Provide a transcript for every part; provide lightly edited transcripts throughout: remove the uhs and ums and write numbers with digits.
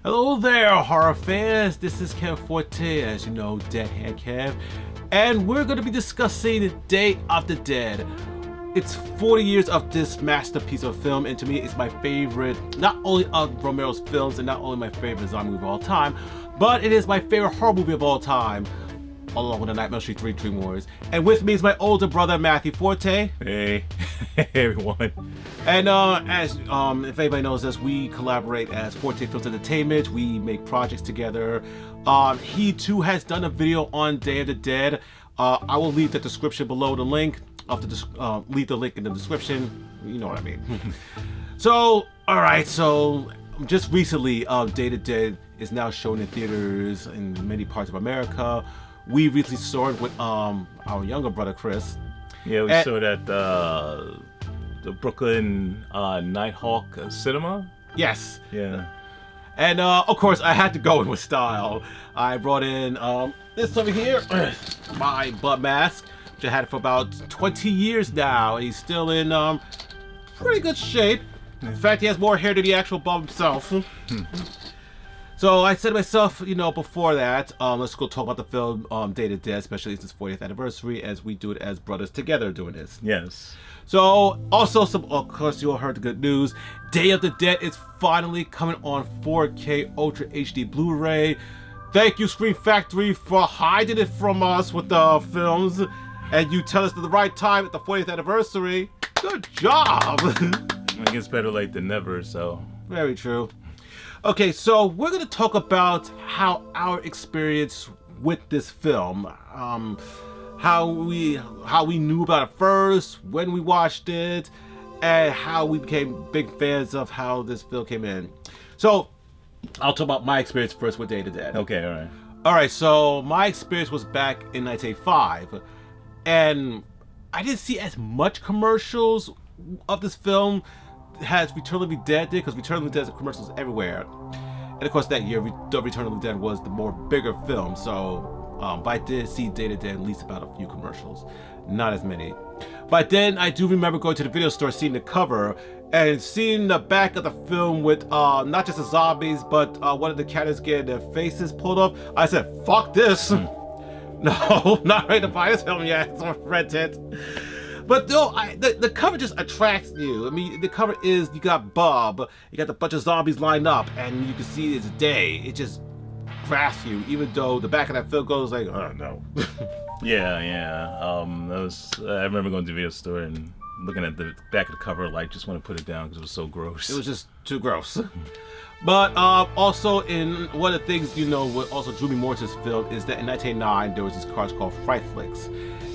Hello there, horror fans. This is Kev Forte, as you know, Deadhand Kev, and we're going to be discussing Day of the Dead. It's 40 years of this masterpiece of film, and to me, it's my favorite, not only of Romero's films, and not only my favorite zombie movie of all time, but it is my favorite horror movie of all time, along with The Nightmare on Elm Street 3 Dream Warriors. And with me is my older brother, Matthew Forte. Hey, hey everyone. And if anybody knows us, we collaborate as Forte Films Entertainment. We make projects together. He too has done a video on Day of the Dead. I will leave the description below, the link. Leave the link in the description. You know what I mean. So, alright, so just recently, Day of the Dead is now shown in theaters in many parts of America. We recently saw it with our younger brother Chris. Yeah, we saw it at the Brooklyn Nighthawk Cinema. Yes. Yeah. And of course, I had to go in with style. I brought in this over here, my butt mask, which I had for about 20 years now, and he's still in pretty good shape. In fact, he has more hair than the actual bum himself. So I said to myself, you know, before that, let's go talk about the film Day of the Dead, especially it's its 40th anniversary, as we do it as brothers together doing this. Yes. So, also, of course, you all heard the good news. Day of the Dead is finally coming on 4K Ultra HD Blu-ray. Thank you, Screen Factory, for hiding it from us with the films. And you tell us at the right time at the 40th anniversary. Good job! I guess better late than never, so. Very true. Okay, so we're going to talk about how our experience with this film, how we knew about it first, when we watched it, and how we became big fans of how this film came in. So, I'll talk about my experience first with Day of the Dead. Okay, all right. Alright, so my experience was back in 1985, and I didn't see as much commercials of this film as Return of the Dead did, because Return of the Dead has commercials everywhere. And of course that year, Return of the Dead was the more bigger film, so but I did see Day of the Dead at least about a few commercials, not as many. But then I do remember going to the video store, seeing the cover, and seeing the back of the film with not just the zombies, but one of the characters getting their faces pulled off. I said, fuck this! No, not ready to buy this film yet, so rent it. But no, the cover just attracts you. I mean, the cover is, you got Bob, you got a bunch of zombies lined up, and you can see it's day. It just grasps you, even though the back of that film goes like, oh no. Yeah. I remember going to the video store and looking at the back of the cover, like, just want to put it down because it was so gross. It was just too gross. But also, in one of the things, you know, what also drew me more to this film is that in 1989 there was these cards called Fright Flicks.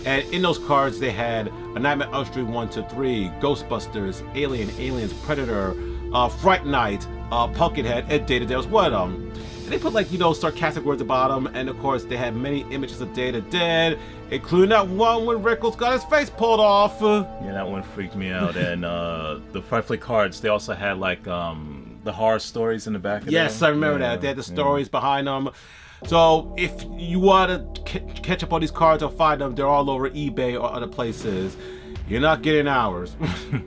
And in those cards, they had A Nightmare on Elm Street 1 to 3, Ghostbusters, Aliens, Predator, Fright Night, Pumpkinhead, and Day of the Dead was one of them. And they put, like, you know, sarcastic words at the bottom, and of course they had many images of Day of the Dead, including that one when Rickles got his face pulled off. Yeah, that one freaked me out. And the Fright Flick cards, they also had like the horror stories in the back of them. Yes, I remember that. They had the stories behind them. So if you want to catch up on these cards or find them, they're all over eBay or other places. You're not getting ours.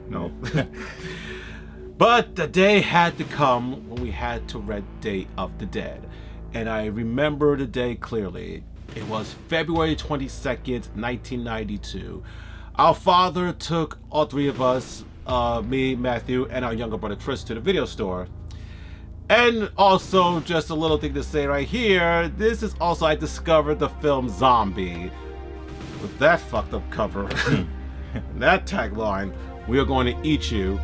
No. But the day had to come when we had to rent Day of the Dead. And I remember the day clearly. It was February 22nd, 1992. Our father took all three of us, me, Matthew, and our younger brother Chris, to the video store. And also, just a little thing to say right here, this is also I discovered the film Zombie. With that fucked up cover, that tagline, "We are going to eat you."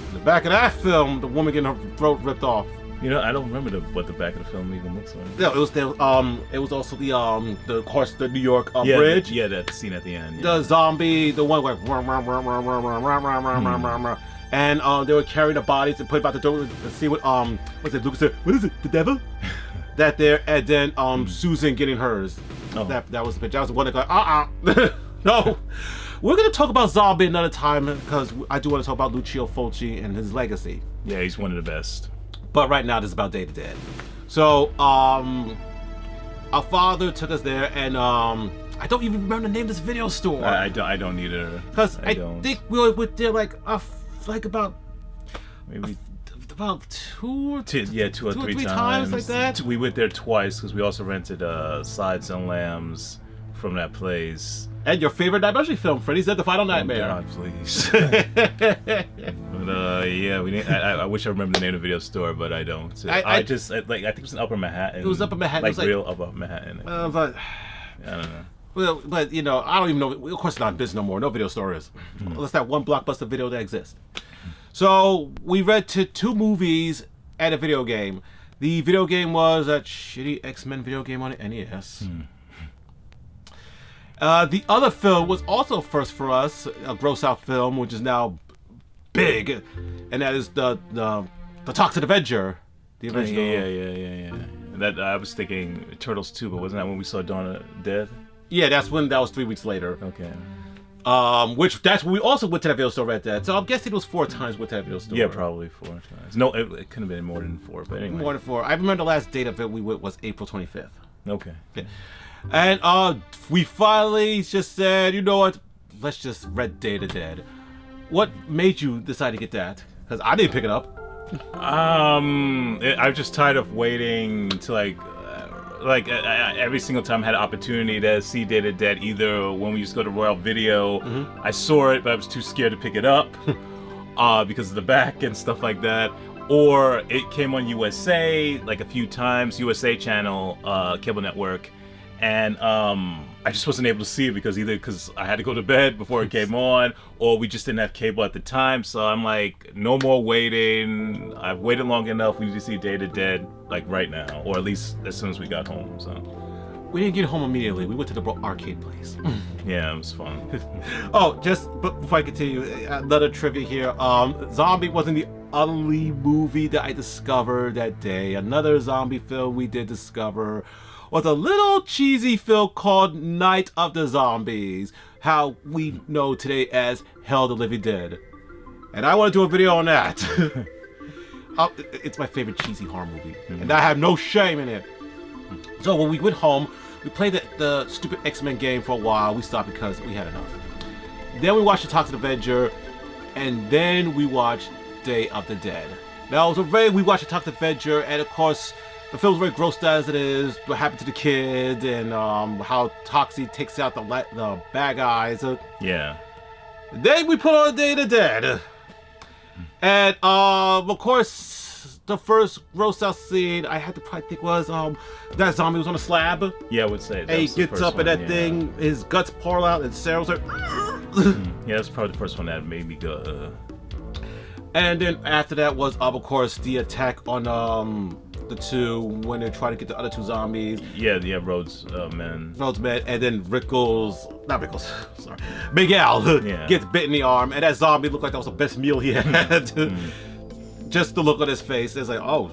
In the back of that film, the woman getting her throat ripped off. You know, I don't remember what the back of the film even looks like. No, it was also the of course the New York bridge. Yeah, that scene at the end. Yeah. The zombie, the one like and they would carry the bodies and put it by the door to see what what's it? Lucas said, "What is it? The devil?" That there, and then Susan getting hers. Oh. That was the picture. That was the one that go no. We're gonna talk about Zombie another time because I do want to talk about Lucio Fulci and his legacy. Yeah, he's one of the best. But right now, this is about Day of the Dead. So, our father took us there, and I don't even remember the name of this video store. I don't either. Because I think we were there like about maybe about two or three times like that. We went there twice because we also rented Sides and Lambs from that place. And your favorite Nightmare film, Freddy's Dead: The Final Nightmare. Oh, God, please. But yeah, we didn't. I wish I remember the name of the video store, but I don't. I think it was in Upper Manhattan. It was Upper Manhattan. Like real Upper Manhattan. But I don't know. Well, but you know, I don't even know. Of course, it's not in business no more. No video store is. Unless that one Blockbuster video that exists. So we rented 2 movies and a video game. The video game was that shitty X-Men video game on the NES. The other film was also first for us, a gross out film, which is now big, and that is the Toxic Avenger, the original. Yeah. That I was thinking Turtles 2, but wasn't that when we saw Dawn of Dead? Yeah, that was 3 weeks later. Okay. That's when we also went to that video store at that. So I'm guessing it was 4 times with that video store. Yeah, probably 4 times. No, it couldn't have been more than 4, but anyway. More than 4. I remember the last date of it we went was April 25th. Okay. And we finally just said, you know what? Let's just rent Day of the Dead. What made you decide to get that? Because I didn't pick it up. I'm just tired of waiting to every single time I had an opportunity to see Day of the Dead, either when we used to go to Royal Video, I saw it, but I was too scared to pick it up because of the back and stuff like that. Or it came on USA like a few times, USA channel, cable network, and I just wasn't able to see it because I had to go to bed before it came on, or we just didn't have cable at the time. So I'm like, no more waiting. I've waited long enough. We need to see Day of the Dead like right now, or at least as soon as we got home. So we didn't get home immediately. We went to the arcade place. Yeah, it was fun. But before I continue, another trivia here. Zombie wasn't the only movie that I discovered that day. Another zombie film we did discover was a little cheesy film called Night of the Zombies, how we know today as Hell of the Living Dead. And I want to do a video on that. It's my favorite cheesy horror movie, and I have no shame in it. So when we went home, we played the stupid X-Men game for a while. We stopped because we had enough. Then we watched the Toxic Avenger, and then we watched Day of the Dead. Now, we watched the Toxic Avenger, and of course, the film's very gross as it is, what happened to the kid, and how Toxie takes out the bad guys. Yeah. Then we put on Day of the Dead. And, of course, the first gross out scene I had to probably think was that zombie was on a slab. Yeah, I would say that. And he gets up and that thing, his guts pour out, and Sarah's like... Yeah, that's probably the first one that made me go... And then after that was, of course, the attack on the 2 when they try to get the other 2 zombies. Yeah, Rhodes men. And then Miguel gets bit in the arm, and that zombie looked like that was the best meal he had. Just the look on his face, it's like, oh.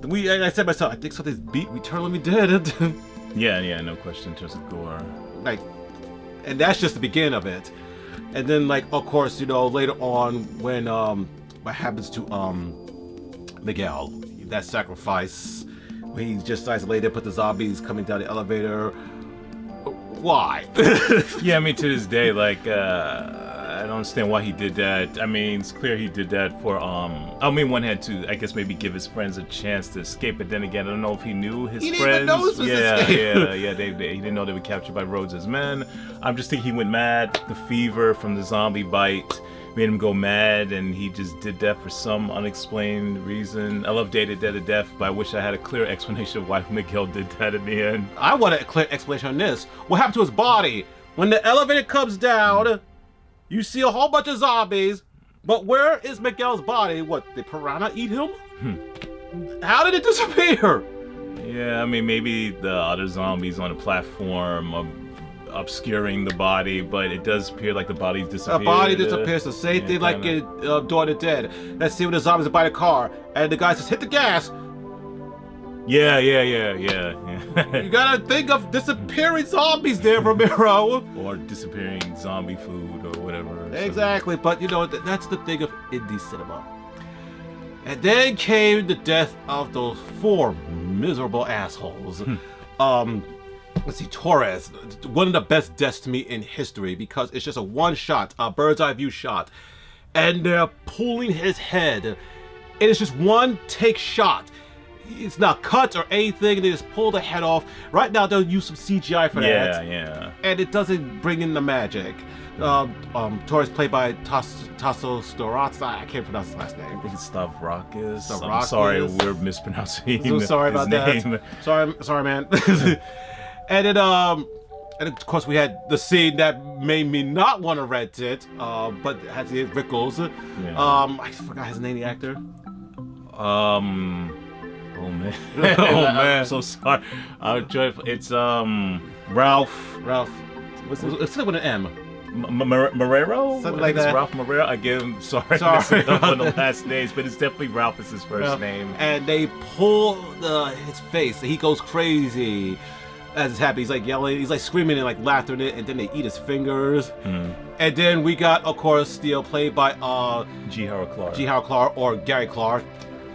I said to myself, I think something's beat Return of the Living Dead. Yeah, no question, in terms of gore. And that's just the beginning of it. And then, of course, later on when what happens to Miguel, that sacrifice, when he just decides to lay there, put the zombies coming down the elevator. Why? Yeah, I mean, to this day, I don't understand why he did that. I mean, it's clear he did that for, one had to, I guess, maybe give his friends a chance to escape, but then again, I don't know if he knew his friends. He didn't even know this was escape. Yeah, he didn't know they were captured by Rhodes' men. I'm just thinking he went mad. The fever from the zombie bite made him go mad, and he just did that for some unexplained reason. I love Day of the Dead to death, but I wish I had a clear explanation of why Miguel did that in the end. I want a clear explanation on this. What happened to his body? When the elevator comes down, you see a whole bunch of zombies, but where is Miguel's body? What, did piranha eat him? How did it disappear? Yeah, I mean, maybe the other zombies on the platform are obscuring the body, but it does appear like the body disappeared. The body disappears, the same thing like in Dawn of the Dead. Let's see when the zombies are by the car, and the guy says, hit the gas. Yeah. You gotta think of disappearing zombies there, Romero. Or disappearing zombie food or whatever. Exactly, but that's the thing of indie cinema. And then came the death of those 4 miserable assholes. Let's see, Torres, one of the best deaths to me in history because it's just a one shot, a bird's eye view shot. and they're pulling his head. And it's just one take shot. It's not cut or anything. They just pull the head off. Right now, they'll use some CGI for that. Yeah. And it doesn't bring in the magic. Torres played by Tasso Storazza. I can't pronounce his last name. I think it's Stavrakis. I'm Stavrakis. sorry, we're mispronouncing So sorry his about name. that. Sorry, man. And then, and of course, we had the scene that made me not want to rent it, but it has the Rickles. Yeah. I forgot his name, the actor. Oh man. Oh man. I'm so sorry. It's Ralph. What's it? It's with an M. Morero? Something I like think it's that. Ralph Morero. Again, sorry. Sorry. On the last names, but it's definitely Ralph is his first name. And they pull his face. He goes crazy as it's happening. He's like yelling. He's like screaming and like laughter in it. And then they eat his fingers. And then we got, of course, Steele played by G. Howard Clark or Gary Clark.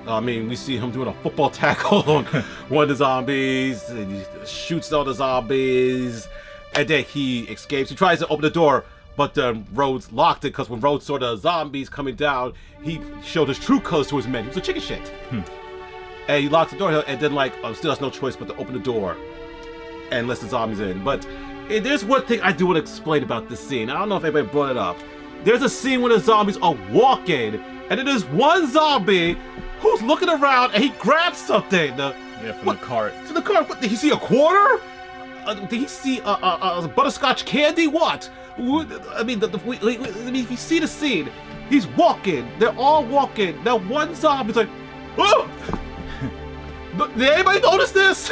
I mean, we see him doing a football tackle on one of the zombies. And he shoots all the zombies. And then he escapes. He tries to open the door, but Rhodes locked it because when Rhodes saw the zombies coming down, he showed his true colors to his men. He was a chicken shit. And he locks the door, and then still has no choice but to open the door and let the zombies in. But there's one thing I do want to explain about this scene. I don't know if anybody brought it up. There's a scene where the zombies are walking, and then there's one zombie who's looking around, and he grabs something. From the cart. From the cart. What, did he see a quarter? Did he see butterscotch candy? What? I mean, if you see the scene, he's walking. They're all walking. Now one zombie's like, oh! Did anybody notice this?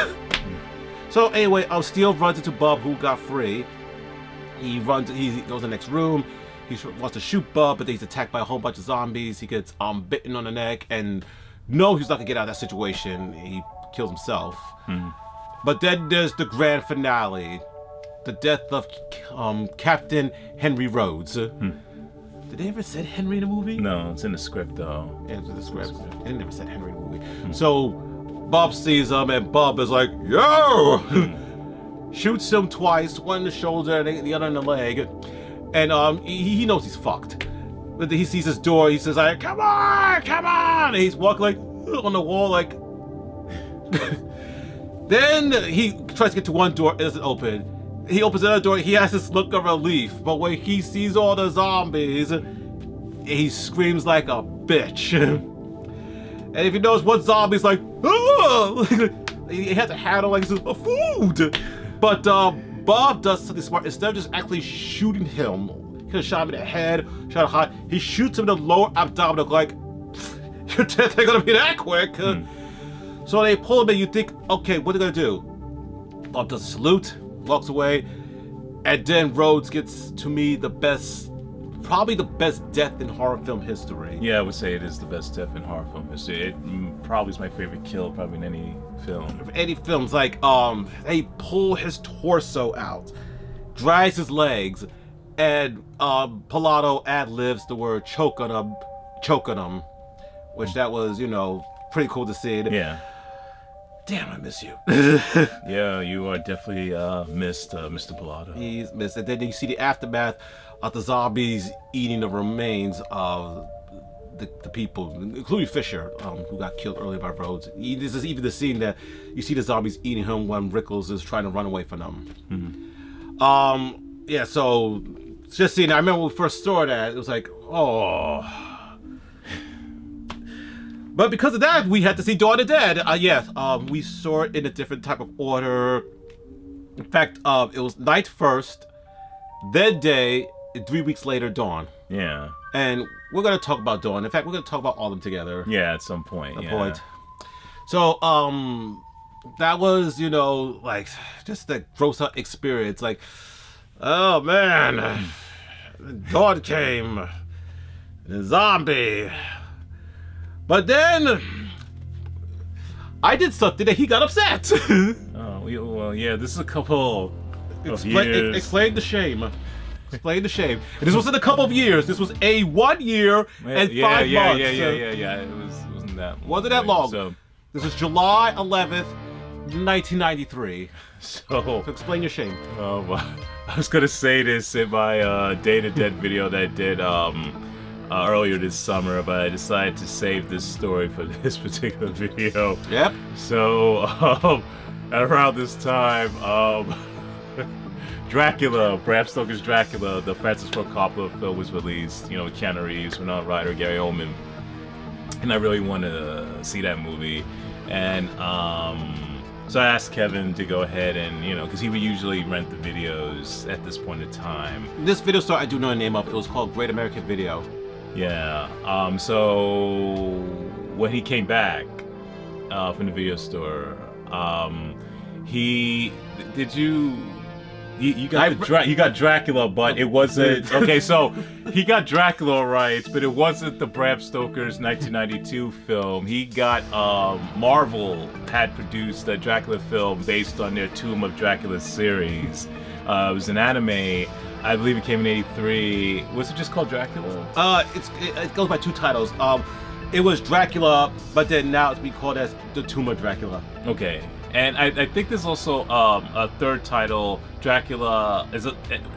So anyway, Steele runs into Bub, who got free. He goes to the next room. He wants to shoot Bub, but then he's attacked by a whole bunch of zombies. He gets bitten on the neck, and no, he's not gonna get out of that situation. He kills himself. But then there's the grand finale, the death of Captain Henry Rhodes. Did they ever say Henry in the movie? No, it's in the script though. Yeah, it's in the script. They never said Henry in the movie. So Bob sees him, and Bob is like, yo! Shoots him twice, one in the shoulder and the other in the leg. And he knows he's fucked. But he sees his door, he says, like, come on! And he's walking like on the wall, like... Then he tries to get to one door, it doesn't open. He opens another door, he has this look of relief. But when he sees all the zombies, he screams like a bitch. And if you notice, one zombie's like, oh! He has a hat on like it's a food. But Bob does something smart. Instead of just actually shooting him, he could have shot him in the head, shot him high. He shoots him in the lower abdominal, like, your death ain't gonna be that quick. So they pull him in, you think, okay, what are they gonna do? Bob does a salute, walks away, and then Rhodes gets, to me, probably the best death in horror film history. Yeah, I would say it is the best death in horror film history. It probably is my favorite kill, probably in any film. Any films, like, they pull his torso out, drags his legs, and Pilato ad-libs the word choke on him, which that was, pretty cool to see. Yeah. Damn, I miss you. Yeah, you are definitely missed, Mr. Pilato. He's missed. And then you see the aftermath of the zombies eating the remains of the people, including Fisher, who got killed earlier by Rhodes. This is even the scene that you see the zombies eating him when Rickles is trying to run away from them. Yeah, so just seeing that, I remember when we first saw that, it was like, oh. But because of that, we had to see Dawn of the Dead. We saw it in a different type of order. In fact, it was night first, then day, and 3 weeks later, Dawn. Yeah. And we're going to talk about Dawn. In fact, we're going to talk about all of them together. Yeah, at some point. So, that was, like, just a gross out experience. Like, oh, man. Dawn came. The zombie. But then, I did something that he got upset. Well, yeah, this is a couple of years. Explain the shame. Explain the shame. And this wasn't a couple of years. This was a 1 year and 5 months. Yeah. It wasn't that long. Wasn't that long. So, this was July 11th, 1993. So explain your shame. Oh, well, I was going to say this in my Day to Dead video that I did earlier this summer, but I decided to save this story for this particular video. Yep. So around this time, Dracula, Bram Stoker's Dracula, the Francis Ford Coppola film was released. You know, with Keanu Reeves, Winona Ryder, Gary Oldman, and I really wanted to see that movie. And so I asked Kevin to go ahead and, you know, because he would usually rent the videos at this point in time. This video store I do know the name of. It was called Great American Video. Yeah. So when he came back from the video store, you got Dracula, but it wasn't okay. So he got Dracula rights, but it wasn't the Bram Stoker's 1992 film. He got Marvel had produced a Dracula film based on their Tomb of Dracula series. It was an anime. I believe it came in '83. Was it just called Dracula? It goes by two titles. It was Dracula, but then now it's being called as The Tomb of Dracula. Okay. And I think there's also a third title, Dracula.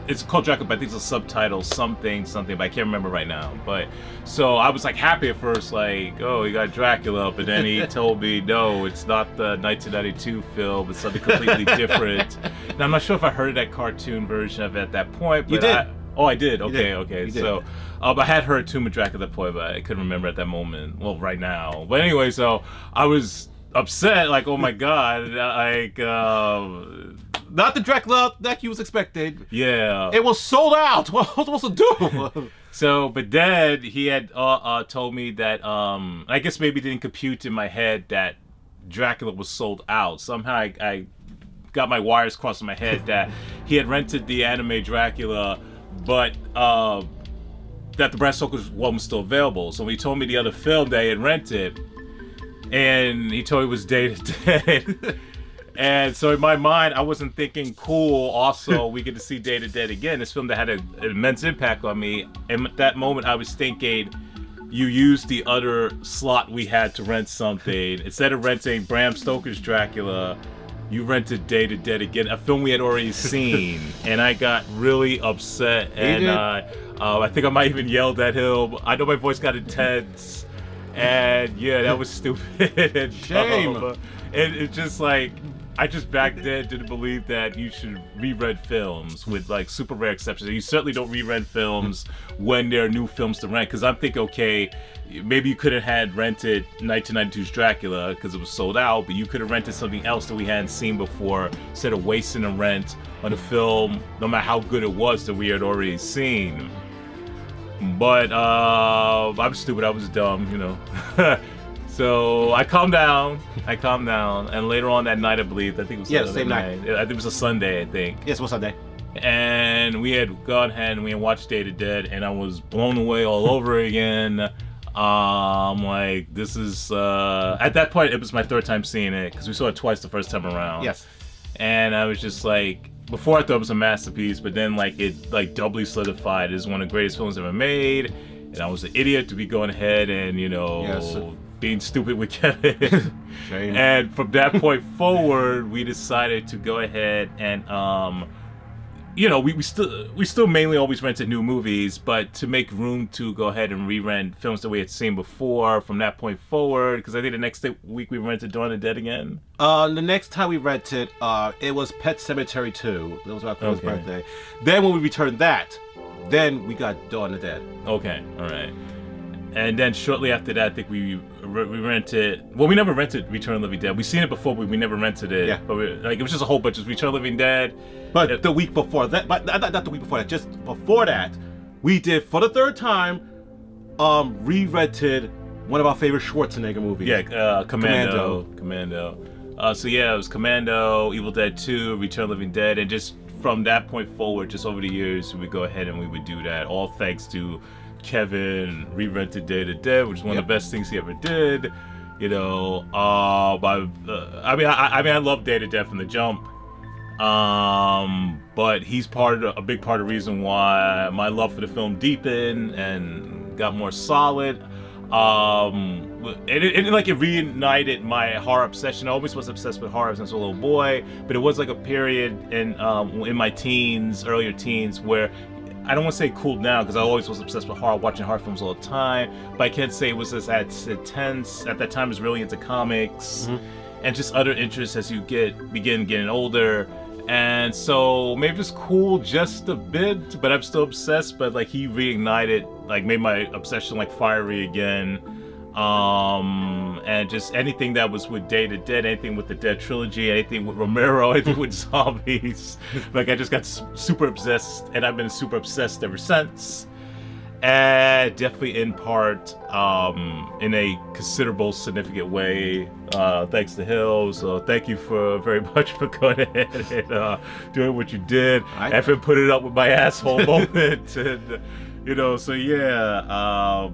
It's called Dracula, but I think it's a subtitle, something, but I can't remember right now. But so I was like happy at first, like, oh, you got Dracula, but then he told me, no, it's not the 1992 film, it's something completely different. And I'm not sure if I heard that cartoon version of it at that point. But you did. I did. Okay, You okay. did. So I had heard Tomb of Dracula at that point, but I couldn't remember at that moment. Well, right now. But anyway, so I was upset, like, oh my god, like, not the Dracula that you was expecting. Yeah. It was sold out. What was I supposed to do? So, but then he had told me that, I guess maybe it didn't compute in my head that Dracula was sold out. Somehow I got my wires crossed in my head that he had rented the anime Dracula, but that the Bram Stoker's one was still available. So when he told me the other film that he had rented, and he told me it was Day to Dead. And so in my mind, I wasn't thinking, cool, also we get to see Day to Dead again, this film that had an immense impact on me. And at that moment, I was thinking, you used the other slot we had to rent something. Instead of renting Bram Stoker's Dracula, you rented Day to Dead again, a film we had already seen. And I got really upset. And I think I might even yelled at him. I know my voice got intense. And yeah, that was stupid and Shame. dumb. And it's just like, I just back then didn't believe that you should re-rent films with like super rare exceptions. You certainly don't re-rent films when there are new films to rent. Because I'm thinking, okay, maybe you could have had rented 1992's Dracula because it was sold out, but you could have rented something else that we hadn't seen before instead of wasting a rent on a film, no matter how good it was, that we had already seen. But I'm stupid, I was dumb, you know. So I calmed down, and later on that night, I believe, I think it was the same night. I think it was a Sunday, I think. Yes, it was Sunday. And we had gone ahead and we had watched Day to Dead, and I was blown away all over again. Like, this is, at that point, it was my third time seeing it, because we saw it twice the first time around. Yes. And I was just like, before I thought it was a masterpiece, but then like it like doubly solidified as one of the greatest films ever made. And I was an idiot to be going ahead and, you know, being stupid with Kevin. Shame. And from that point forward, we decided to go ahead and you know, we still mainly always rented new movies, but to make room to go ahead and re-rent films that we had seen before from that point forward, because I think the next week we rented Dawn of the Dead again. The next time we rented, it was Pet Sematary 2. That was our Chloe's birthday. Then when we returned that, then we got Dawn of the Dead. Okay, all right. And then shortly after that, I think we rented. Well, we never rented Return of the Living Dead. We've seen it before, but we never rented it. Yeah. But it was just a whole bunch of Return of the Living Dead. But the week before that, but not the week before that, just before that, we did for the third time, re-rented one of our favorite Schwarzenegger movies. Yeah, Commando. So yeah, it was Commando, Evil Dead 2, Return of the Living Dead, and just from that point forward, just over the years, we would go ahead and we would do that. All thanks to Kevin re-rented Day to Dead, which is one of the best things he ever did. You know, I love Day to Dead from the jump. But he's a big part of the reason why my love for the film deepened and got more solid. It reunited my horror obsession. I always was obsessed with horror since a little boy, but it was like a period in my teens, earlier teens, where I don't want to say cooled now because I always was obsessed with watching horror films all the time, but I can't say it was as intense. At that time, I was really into comics and just other interests as you begin getting older. And so maybe just cool just a bit, but I'm still obsessed. But like he reignited, like made my obsession like fiery again. And just anything that was with Day to Dead, anything with the Dead Trilogy, anything with Romero, anything with zombies. Like I just got super obsessed, and I've been super obsessed ever since. And definitely in part, in a considerable, significant way, thanks to Hill. So thank you very much for going ahead and doing what you did. And for putting up with my asshole moment. And, you know, so yeah,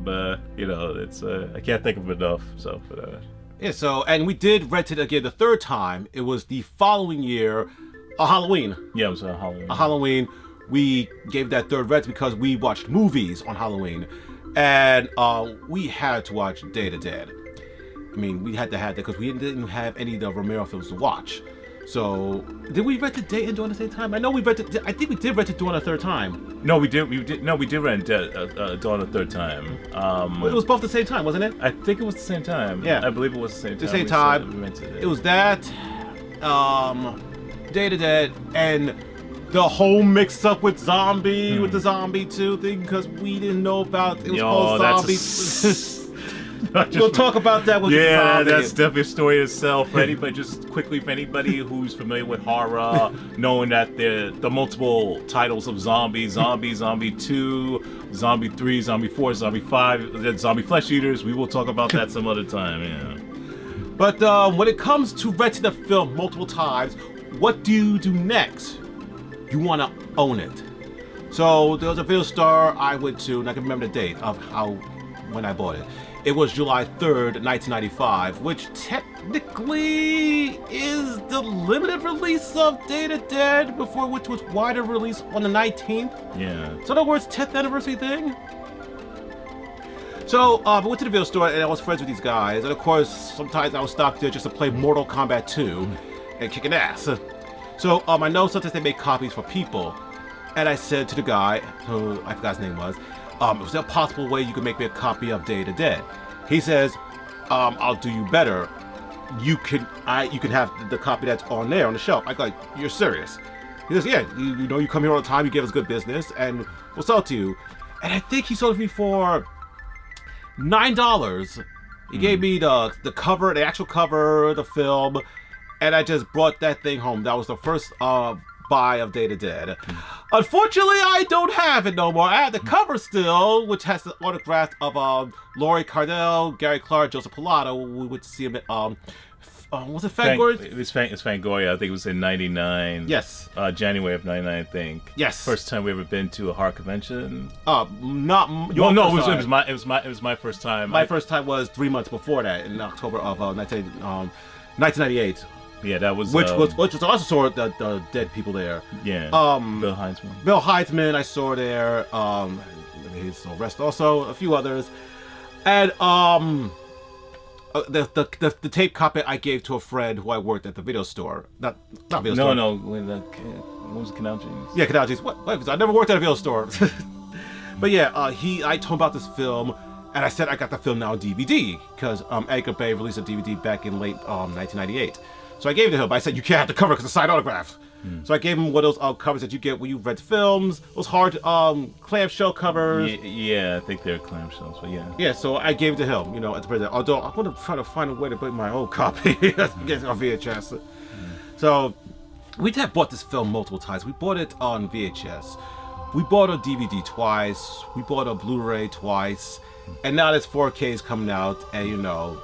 you know, it's I can't think of enough. So, yeah. So, and we did rent it again the third time. It was the following year, a Halloween. Yeah, it was a Halloween. A Halloween. We gave that third rent because we watched movies on Halloween, and we had to watch Day to Dead. I mean, we had to have that because we didn't have any of the Romero films to watch. So, did we rent it Day and Dawn at the same time? I know we rented. I think we did rent it Dawn a third time. No, we did. No, we did rent Dawn a third time. Well, it was both the same time, wasn't it? I think it was the same time. Yeah, I believe it was the same time. The same time. We rented it. It was that, Day to Dead, and the whole mix up with Zombie, with the Zombie 2 thing, because we didn't know about it was called Zombie. We'll talk about that with the Zombie. That's definitely a story in itself. For anybody, just quickly, for anybody who's familiar with horror, knowing that the multiple titles of Zombie 2, Zombie 3, Zombie 4, Zombie 5, Zombie Flesh Eaters, we will talk about that some other time, yeah. But when it comes to renting a film multiple times, what do you do next? You want to own it. So there was a video store I went to, and I can remember the date of when I bought it. It was July 3rd, 1995, which technically is the limited release of Day to Dead before it went to its wider release on the 19th. Yeah. So in other words, 10th anniversary thing. So I went to the video store and I was friends with these guys, and of course sometimes I would stop there just to play Mortal Kombat 2 and kicking ass. So I know sometimes they make copies for people, and I said to the guy, who I forgot his name was there a possible way you could make me a copy of Day to Dead? He says, I'll do you better. You can have the copy that's on there on the shelf. I go, you're serious? He says, yeah, you know you come here all the time, you give us good business, and we'll sell it to you. And I think he sold it to me for $9. He gave me the cover, the actual cover of the film, and I just brought that thing home. That was the first buy of Day to Dead. Unfortunately, I don't have it no more. I have the cover still, which has the autograph of Laurie Cardell, Gary Clark, Joseph Pilato. We went to see him at was it Fangoria? It was Fangoria. I think it was in '99. Yes. January of '99, I think. Yes. First time we ever been to a horror convention. Not your it was my first time. My first time was 3 months before that, in October of 1998. Yeah, that was which was also saw the dead people there. Yeah. Bill Heitzman. Bill Heitzman I saw there. His rest also a few others, and the tape copy I gave to a friend who I worked at the video store. Not video store. No. What was it, Canal G's? Yeah, Canal G's. What? I never worked at a video store. But yeah, I told him about this film. And I said I got the film now on DVD because Edgar Bay released a DVD back in late 1998. So I gave it to him. I said, you can't have the cover because it's signed autograph. So I gave him one of those covers that you get when you rent films. Those hard clamshell covers. Yeah, I think they're clamshells, but yeah. Yeah, so I gave it to him, you know, at the present. Although I'm going to try to find a way to put my own copy on VHS. So we have bought this film multiple times. We bought it on VHS. We bought a DVD twice. We bought a Blu-ray twice. And now this 4K is coming out, and you know,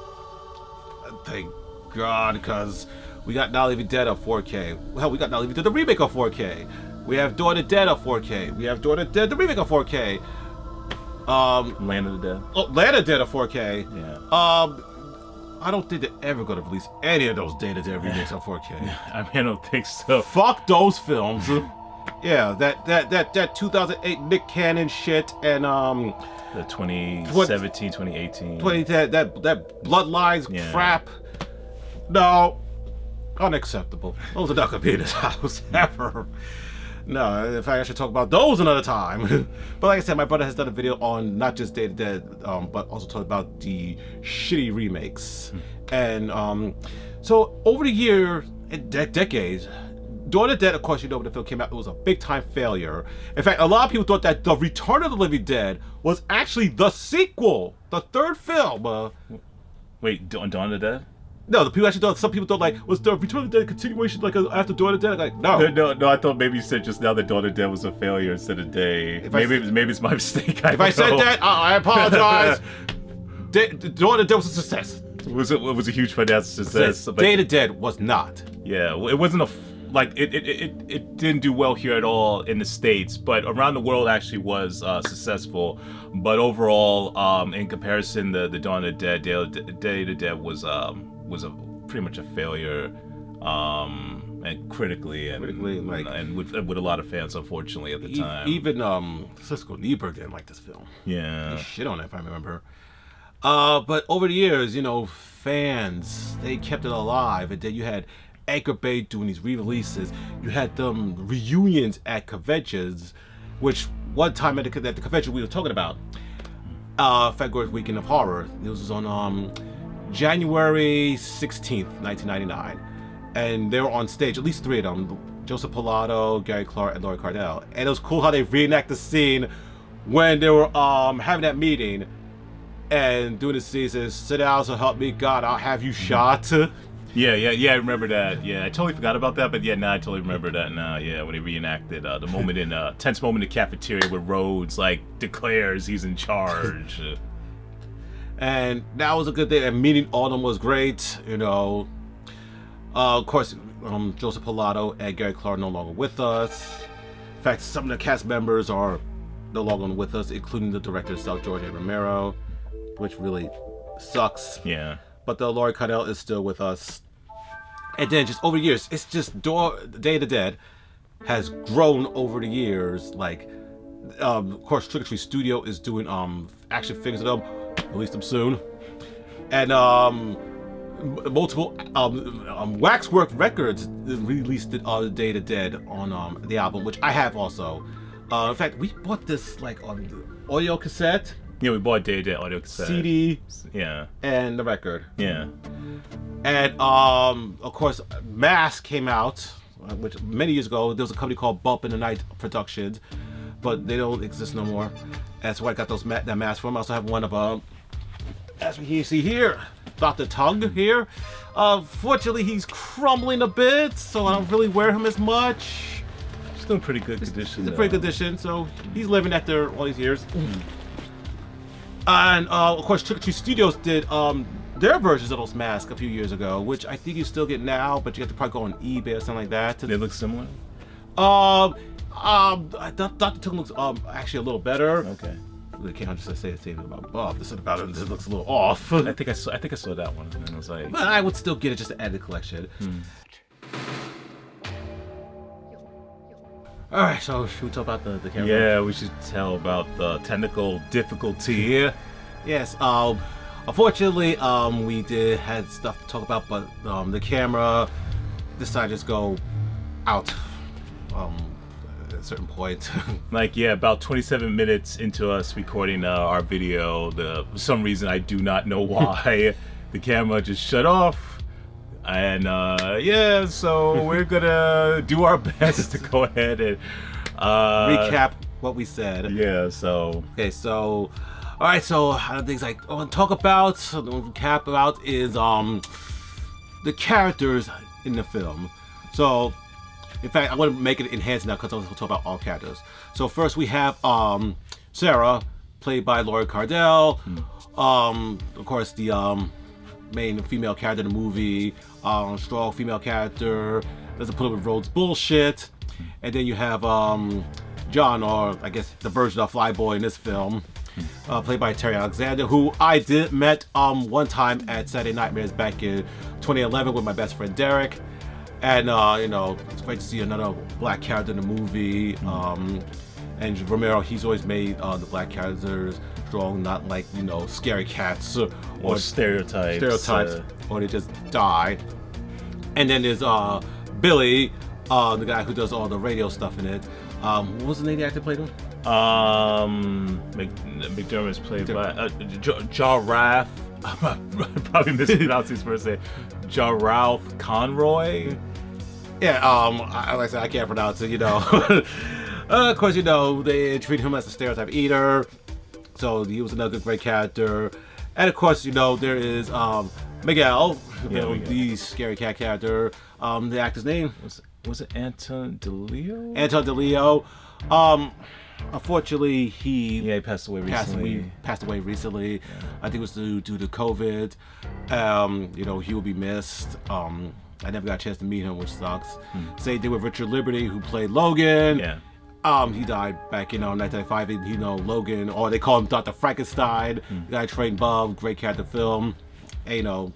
thank God, because we got Not Living Dead of 4K. Hell, we got Not Living Dead, the remake of 4K. We have Dawn of the Dead of 4K. We have Dawn of the Dead, the remake of 4K. Land of the Dead. Oh, Land of the Dead of 4K. Yeah. I don't think they're ever going to release any of those Day to Dead remakes on 4K. I mean, I don't think so. Fuck those films. Yeah, that 2008 Nick Cannon shit and the 2017, 2018. That Bloodlines crap. No. Unacceptable. Those are not gonna be in this house ever. No, in fact, I should talk about those another time. But like I said, my brother has done a video on not just Day of the Dead, but also talk about the shitty remakes. And so over the year, decades, Dawn of the Dead, of course, you know when the film came out, it was a big time failure. In fact, a lot of people thought that The Return of the Living Dead was actually the sequel, the third film. Wait, Dawn of the Dead? No, the people actually thought. Some people thought like, was The Return of the Dead a continuation like after Dawn of the Dead? Like, no. No. I thought maybe you said just now that Dawn of the Dead was a failure instead of Day. Maybe it's my mistake. If I said that, I apologize. Dawn of the Dead was a success. It was a huge financial success. Day of the Dead was not. Yeah, it wasn't it didn't do well here at all in the States, but around the world actually was successful. But overall, in comparison, the Dawn of the Dead, Day of the Dead was pretty much a failure, and critically and with a lot of fans, unfortunately, at the time. Even Siskel Nieberg didn't like this film. Yeah, he shit on it, if I remember. But over the years, you know, fans, they kept it alive, and then you had Anchor Bay doing these re-releases. You had them reunions at conventions, which one time at the convention we were talking about, February's Weekend of Horror. This was on January 16th, 1999, and they were on stage, at least three of them, Joseph Pilato, Gary Clark, and Laurie Cardell. And it was cool how they reenact the scene when they were having that meeting and doing the scene. Says, "Sit down, so help me God, I'll have you shot." Yeah, I remember that. Yeah, I totally forgot about that, but yeah, I totally remember that now. Yeah, when he reenacted the moment tense moment in the cafeteria where Rhodes declares he's in charge. And that was a good day. And meeting all of them was great. You know, of course, Joseph Pilato and Gary Clark are no longer with us. In fact, some of the cast members are no longer with us, including the director himself, George A. Romero, which really sucks. Yeah. But the Laurie Cardell is still with us. And then just over the years, it's just Day of the Dead has grown over the years. Like, of course, Trick or Treat Studio is doing action figures of them. Release them soon. And multiple Waxwork Records released Day of the Dead on the album, which I have also. In fact, we bought this on audio cassette. Yeah, we bought Day of the Dead audio cassette. CD. Yeah. And the record. Yeah. And of course, Mask came out, which many years ago. There was a company called Bump in the Night Productions, but they don't exist no more. That's why I got that mask from. I also have one of as we see here, Dr. Tongue here. Fortunately, he's crumbling a bit, so I don't really wear him as much. Still in pretty good condition. He's in pretty good condition, so he's living after all these years. And of course, Trick or Treat Studios did their versions of those masks a few years ago, which I think you still get now, but you have to probably go on eBay or something like that. They look similar? Dr. Tongue looks actually a little better. Okay. I can't just say the same about Bob. This looks a little off. I think I saw that one, and it was like. But I would still get it just to add to the collection. All right, so should we talk about the camera? Yeah, we should tell about the technical difficulty. Yes. Unfortunately, we had stuff to talk about, but the camera decided to just go out. At a certain point. About 27 minutes into us recording our video, for some reason I do not know why, the camera just shut off. And so we're gonna do our best to go ahead and recap what we said. Yeah, so. Okay, so. Alright, so other things I want to talk about, recap about is the characters in the film. So, in fact, I want to make it enhanced now because I want to talk about all characters. So first we have Sarah, played by Laurie Cardell. Of course, the main female character in the movie, strong female character, doesn't put up with Rhodes bullshit. And then you have John, or I guess the version of Flyboy in this film, played by Terry Alexander, who I met one time at Saturday Nightmares back in 2011 with my best friend Derek. And it's great to see another black character in the movie. And Romero, he's always made the black characters strong, not like scary cats or stereotypes, or they just die. And then there's Billy, The guy who does all the radio stuff in it. What was the name of the actor that played him? McDermott's played by Jarraf. I'm probably mispronouncing his first name. Jarraf Conroy. Yeah, like I said, I can't pronounce it, you know. Of course, you know, they treat him as a stereotype eater. So he was another great character. And of course, you know, there is Miguel, the scary cat character. The actor's name was it Anton DeLeo? Anton DeLeo. Unfortunately, he passed away recently. Passed away recently. Yeah. I think it was due to COVID. You know, he will be missed. I never got a chance to meet him, which sucks. Same thing with Richard Liberty, who played Logan. Yeah. He died back in 1995. You know, Logan, or they call him Dr. Frankenstein. The guy trained Bob, great character film. And, you know,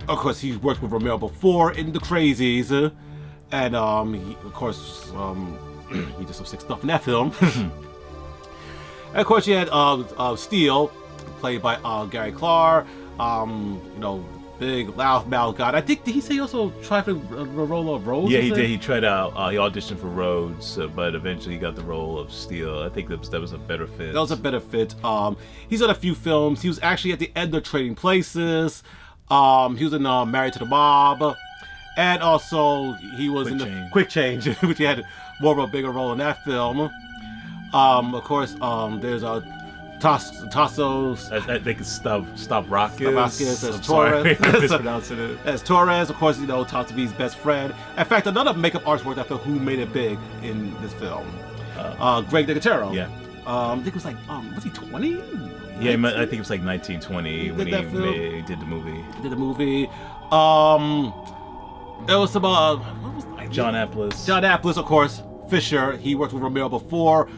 of course, he's worked with Romero before in The Crazies. And, he did some sick stuff in that film. And of course, you had Steel, played by Gary Clark. You know, big loudmouth guy. I think, did he say he also tried for the role of Rhodes? Yeah, he did. He tried out. He auditioned for Rhodes, but eventually he got the role of Steel. I think that was a better fit. That was a better fit. He's done a few films. He was actually at the end of Trading Places. He was in Married to the Mob. And also, he was Quick Change, which he had more of a bigger role in that film. Of course, there's Tassos. I think it's Stavrakis as Torres. I'm mispronouncing it. As Torres, of course, you know, taught to be his best friend. In fact, another makeup artist worked that film who made it big in this film. Greg Nicotero. Yeah. I think it was like, was he 20? Yeah, I think it was like 1920 when he did the movie. It was about what was John Amplas. John Amplas, of course. Fisher. He worked with Romero before.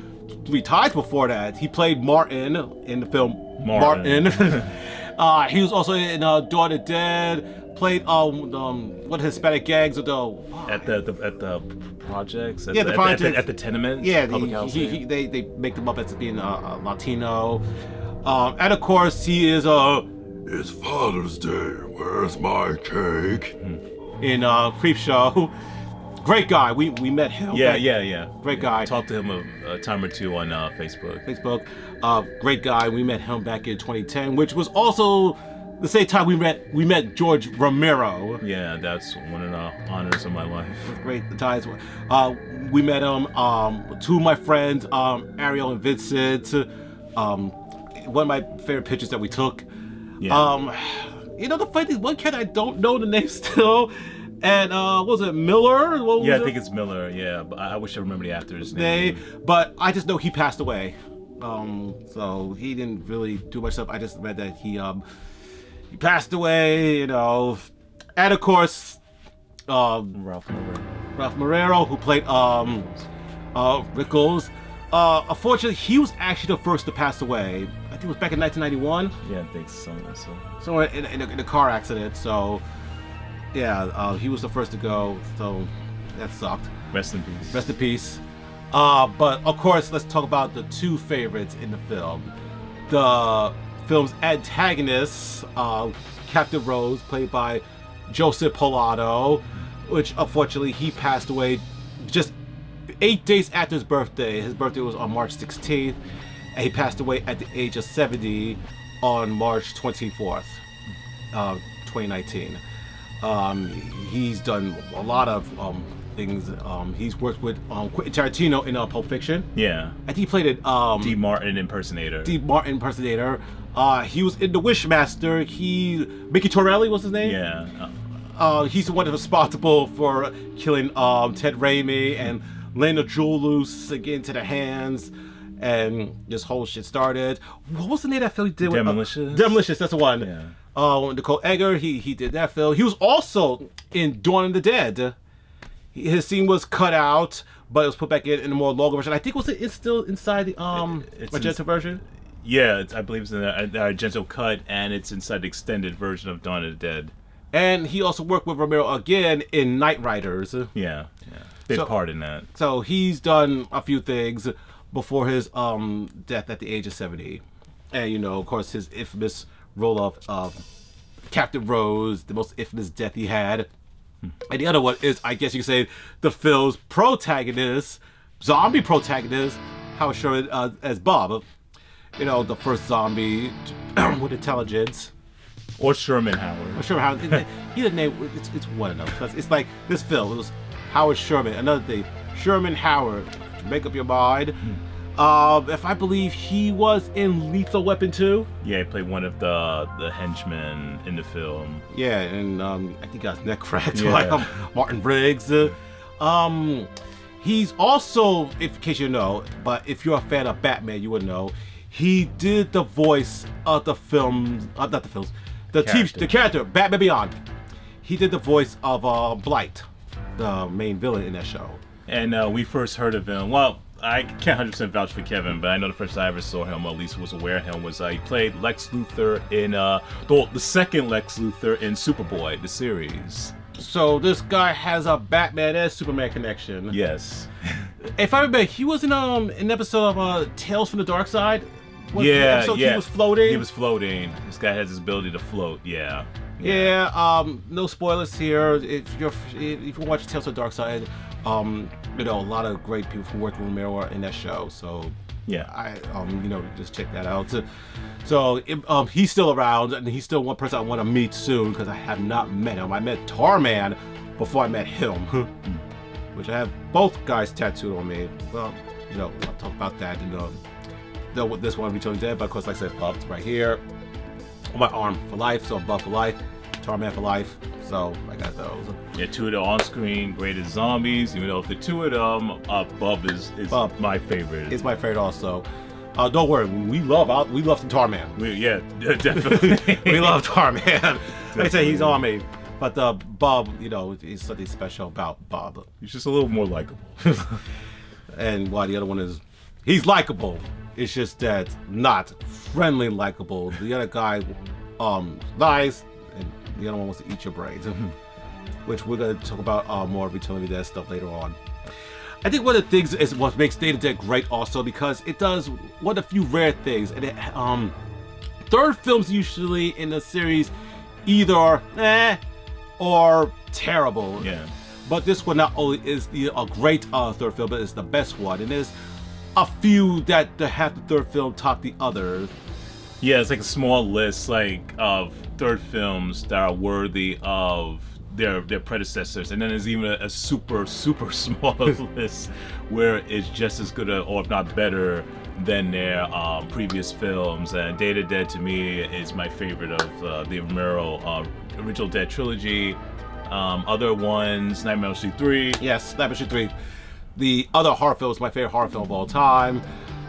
3 times before that. He played Martin in the film Martin. He was also in Dawn of the Dead. Played what Hispanic gangs at the projects. The projects at the tenements. Yeah, they make them up as being Latino. And of course, he is It's Father's Day. Where's my cake? In Creepshow. Great guy. We met him. Yeah. Great guy. Talked to him a time or two on Facebook. Great guy. We met him back in 2010, which was also the same time we met George Romero. Yeah, that's one of the honors of my life. Great times. We met him. 2 of my friends, Ariel and Vincent. One of my favorite pictures that we took. Yeah. You know, the funny thing, one cat I don't know the name still. And was it Miller? I think it's Miller. Yeah, but I wish I remember the actor's name. But I just know he passed away. So he didn't really do much stuff. I just read that he passed away. You know, and of course, Ralph Morero, who played Rickles. Unfortunately, he was actually the first to pass away. I think it was back in 1991. Yeah, I think so. Somewhere in a car accident. So. Yeah, he was the first to go, so that sucked. Rest in peace. Rest in peace. But of course, let's talk about the 2 favorites in the film. The film's antagonists, Captain Rose, played by Joseph Pilato, which unfortunately he passed away just 8 days after his birthday. His birthday was on March 16th, and he passed away at the age of 70 on March 24th, 2019. He's done a lot of things. He's worked with Quentin Tarantino in Pulp Fiction. Yeah. I think he played it. D. Martin impersonator. He was in The Wishmaster. Mickey Torelli was his name. Yeah. He's the one that was responsible for killing Ted Raimi and laying the jewel loose again to the hands. And this whole shit started. What was the name of that film he did? Demolicious. Demolicious, that's the one. Yeah. Nicole Egger, he did that film. He was also in Dawn of the Dead. His scene was cut out, but it was put back in a more longer version. I think it's still inside the Magenta version. Yeah, I believe it's in the Argento cut, and it's inside the extended version of Dawn of the Dead. And he also worked with Romero again in Night Riders. Yeah. Big part in that. So he's done a few things before his death at the age of 70. And, you know, of course, his infamous role of Captain Rose, the most infamous death he had. And the other one is, I guess you could say, the film's protagonist, zombie protagonist, Howard Sherman as Bob. You know, the first zombie with intelligence. Or Sherman Howard. Or Sherman Howard. Either name, it's one of them. Because it's like this film, it was Howard Sherman. Another thing, Sherman Howard. Make up your mind. If I believe he was in Lethal Weapon 2. Yeah, he played one of the henchmen in the film. Yeah, and I think he got his neck cracked, Yeah. like Martin Briggs. He's also, in case you know, but if you're a fan of Batman, you would know, he did the voice of the film, not the films, the character, Batman Beyond. He did the voice of Blight, the main villain in that show. And we first heard of him, well, I can't 100% vouch for Kevin, but I know the first time I ever saw him, or at least was aware of him, was he played Lex Luthor in the second Lex Luthor in Superboy, the series. So this guy has a Batman and Superman connection. Yes. If I remember, he was in an episode of Tales from the Dark Side. Yeah. He was floating. He was floating. This guy has his ability to float. Yeah. No spoilers here. If you watch Tales of the Dark Side, you know, a lot of great people from working with Romero are in that show. So yeah, just check that out. So he's still around, and he's still one person I want to meet soon because I have not met him. I met Tarman before I met him, which I have both guys tattooed on me. Well, I'll talk about that in this one, Returning Dead. But of course, like I said, Bub's right here on my arm for life. So Bub for life, Tarman for life. So I got those. Yeah, two of the on-screen greatest zombies. Even though if the two of them, Bub is my favorite. It's my favorite also. Don't worry, we love the Tarman. Definitely. We love Tarman. They say he's on me, but Bob, is something special about Bob. He's just a little more likable. And while the other one is, he's likable. It's just that not friendly likable. The other guy, nice, and the other one wants to eat your brains, which we're gonna talk about more Returning Dead stuff later on. I think one of the things is what makes Dead Dead great also because it does one of the few rare things, and it third films usually in the series either or terrible. Yeah. But this one not only is a great third film, but it's the best one, and there's a few that have the third film top the other. Yeah, it's like a small list of third films that are worthy of their predecessors, and then there's even a super small list where it's just as good or if not better than their previous films. And Dead Dead to me is my favorite of the Romero original Dead Trilogy. Other ones, Nightmare on Elm Street 3. Yes, Nightmare on Elm Street 3. The other horror film is my favorite horror film of all time.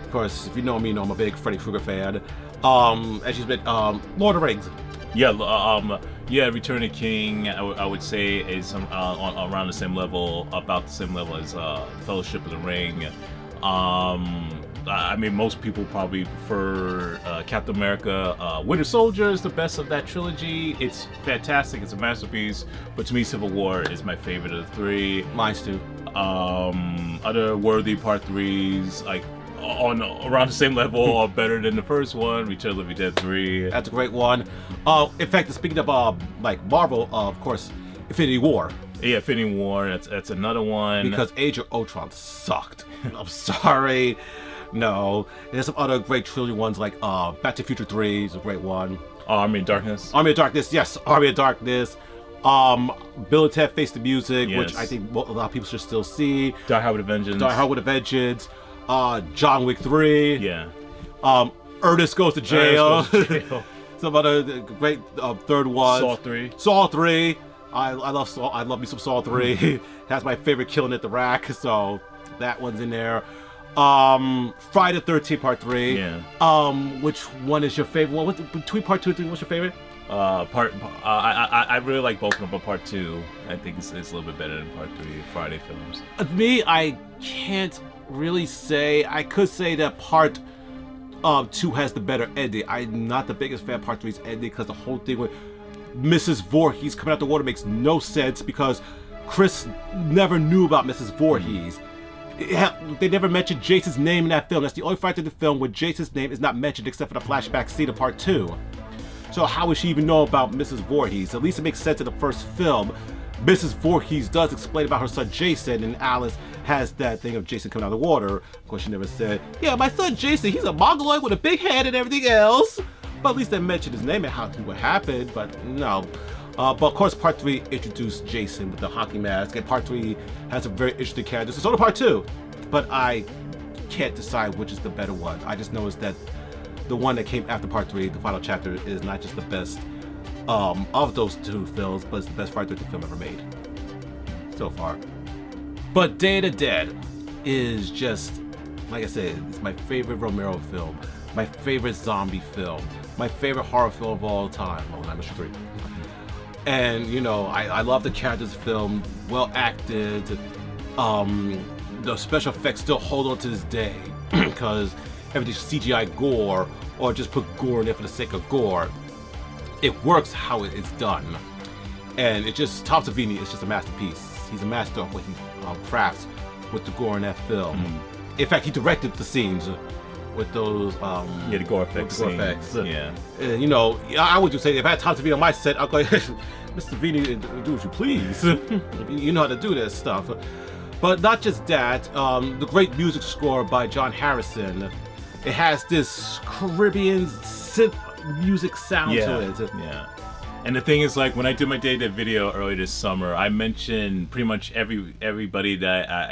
Of course, if you know me, you know I'm a big Freddy Krueger fan. As you said, Lord of the Rings. Yeah, Return of the King, I would say is around the same level, about the same level as Fellowship of the Ring. I mean, most people probably prefer Captain America. Winter Soldier is the best of that trilogy. It's fantastic. It's a masterpiece. But to me, Civil War is my favorite of the three. Mine's too. Other worthy part threes, like on around the same level or better than the first one, Return of the Living Dead 3. That's a great one. In fact, speaking of Marvel, of course, Infinity War. Yeah, Infinity War. That's another one. Because Age of Ultron sucked. I'm sorry. No. There's some other great trilogy ones like Back to the Future 3 is a great one. Army of Darkness. Army of Darkness, yes. Army of Darkness. Bill and Ted Face the Music, yes. Which I think a lot of people should still see. Die Hard with a Vengeance. Die Hard with a Vengeance. John Wick 3. Yeah. Ernest Goes to Jail. Some other great third ones. Saw 3. Saw 3. I love Saw. I love me some Saw 3. That's my favorite killing at the rack, so that one's in there. Friday the 13th Part 3. Yeah. Which one is your favorite? Well, between Part 2 and 3, what's your favorite? I really like both of them, but Part 2 I think is a little bit better than Part 3 Friday films. Me, I can't really say. I could say that Part 2 has the better ending. I'm not the biggest fan of Part 3's ending because the whole thing with Mrs. Voorhees coming out the water makes no sense because Chris never knew about Mrs. Voorhees. They never mentioned Jason's name in that film. That's the only fact in the film where Jason's name is not mentioned except for the flashback scene of Part 2. So how would she even know about Mrs. Voorhees? At least it makes sense in the first film. Mrs. Voorhees does explain about her son Jason, and Alice has that thing of Jason coming out of the water. Of course, she never said, yeah, my son Jason, he's a mongoloid with a big head and everything else. But at least they mentioned his name and how what happened, but no. But of course, part 3 introduced Jason with the hockey mask, and part 3 has some very interesting characters. So did part 2, but I can't decide which is the better one. I just know is that the one that came after part 3, the final chapter, is not just the best of those 2 films, but it's the best Friday the 13th film ever made so far. But Day of the Dead is just, like I said, it's my favorite Romero film, my favorite zombie film, my favorite horror film of all time. Oh, Nightmare 3. And you know, I love the characters film, well acted. The special effects still hold on to this day because everything's CGI gore or just put gore in there for the sake of gore. It works how it's done, and it just Tom Savini is just a masterpiece. He's a master of what he crafts with the gore in that film. In fact, he directed the scenes with those the gore effects. Yeah. You know, I would just say if I had Tom Savini on my set, I'd go, Mr. Savini, do what you please. You know how to do this stuff. But not just that, the great music score by John Harrison. It has this Caribbean synth music sound to it. Yeah. And the thing is, like, when I did my Day Dead video earlier this summer, I mentioned pretty much everybody that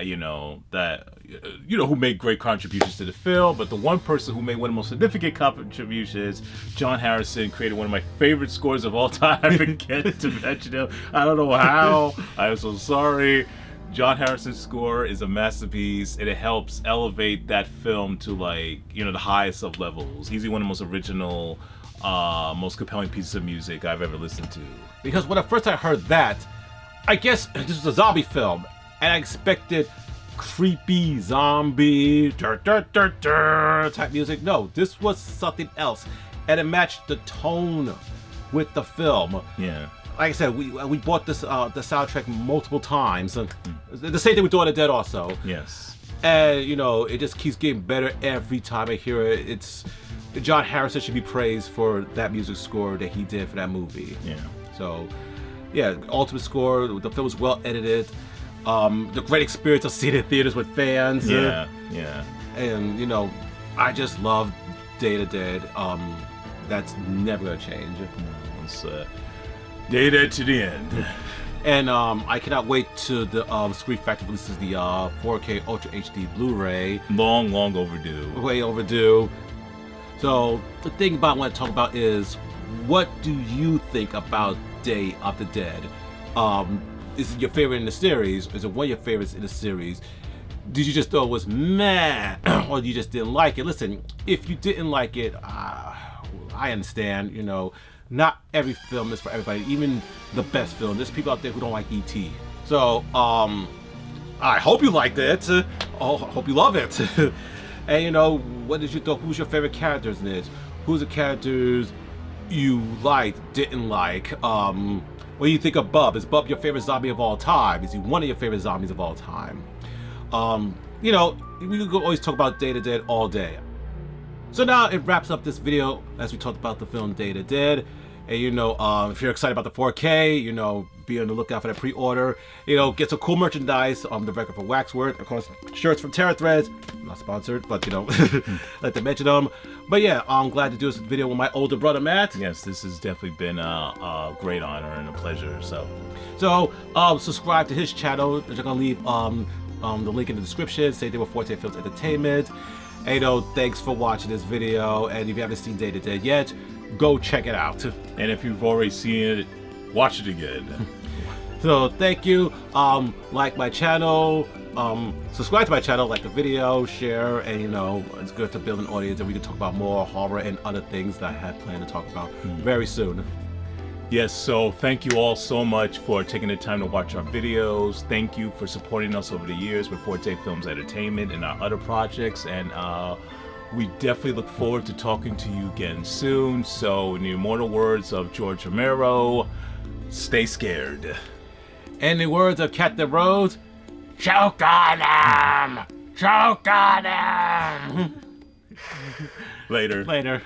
who made great contributions to the film. But the one person who made one of the most significant contributions, John Harrison, created one of my favorite scores of all time. I forget to mention him. I don't know how. I'm so sorry. John Harrison's score is a masterpiece, and it helps elevate that film to, like, you know, the highest of levels. He's one of the most original, most compelling pieces of music I've ever listened to. Because when first I heard that, I guess this was a zombie film, and I expected creepy zombie type music. No, this was something else, and it matched the tone with the film. Yeah. Like I said, we bought this the soundtrack multiple times. The same thing with Dawn of the Dead also. Yes. And you know, it just keeps getting better every time I hear it. It's John Harrison should be praised for that music score that he did for that movie. Yeah. So, yeah, ultimate score. The film was well edited. The great experience of seeing it in theaters with fans. Yeah. Yeah. And you know, I just love Day of the Dead. That's never gonna change. It's Day Dead to the end. And I cannot wait till the Scream Factory releases the 4K Ultra HD Blu-ray. Long overdue. Way overdue. So the thing about I want to talk about is, what do you think about Day of the Dead? Is it your favorite in the series? Is it one of your favorites in the series? Did you just thought it was meh, or you just didn't like it? Listen, if you didn't like it, I understand. You know, not every film is for everybody. Even the best film, there's people out there who don't like E.T. So, I hope you liked it. I hope you love it. And you know, what did you think? Who's your favorite characters in it? Who's the characters you liked, didn't like? What do you think of Bub? Is Bub your favorite zombie of all time? Is he one of your favorite zombies of all time? You know, we could always talk about Day of the Dead all day. So now it wraps up this video as we talked about the film Day of the Dead. And you know, if you're excited about the 4K, you know, be on the lookout for that pre-order. You know, get some cool merchandise. The record for Waxworth, of course, shirts from Terra Threads. Not sponsored, but you know, let them mention them. But yeah, I'm glad to do this video with my older brother Matt. Yes, this has definitely been a great honor and a pleasure. So subscribe to his channel. I'm gonna leave the link in the description. Same thing with Forte Films Entertainment. And you know, thanks for watching this video. And if you haven't seen Day of the Dead yet, go check it out. And if you've already seen it, watch it again. So thank you. Like my channel, subscribe to my channel, like the video, share, and you know, it's good to build an audience, and we can talk about more horror and other things that I had planned to talk about very soon. Yes, so thank you all so much for taking the time to watch our videos. Thank you for supporting us over the years with Forte Films Entertainment and our other projects. And we definitely look forward to talking to you again soon. So in the immortal words of George Romero, stay scared. In the words of Captain Rose, choke on him! Choke on him! Later. Later.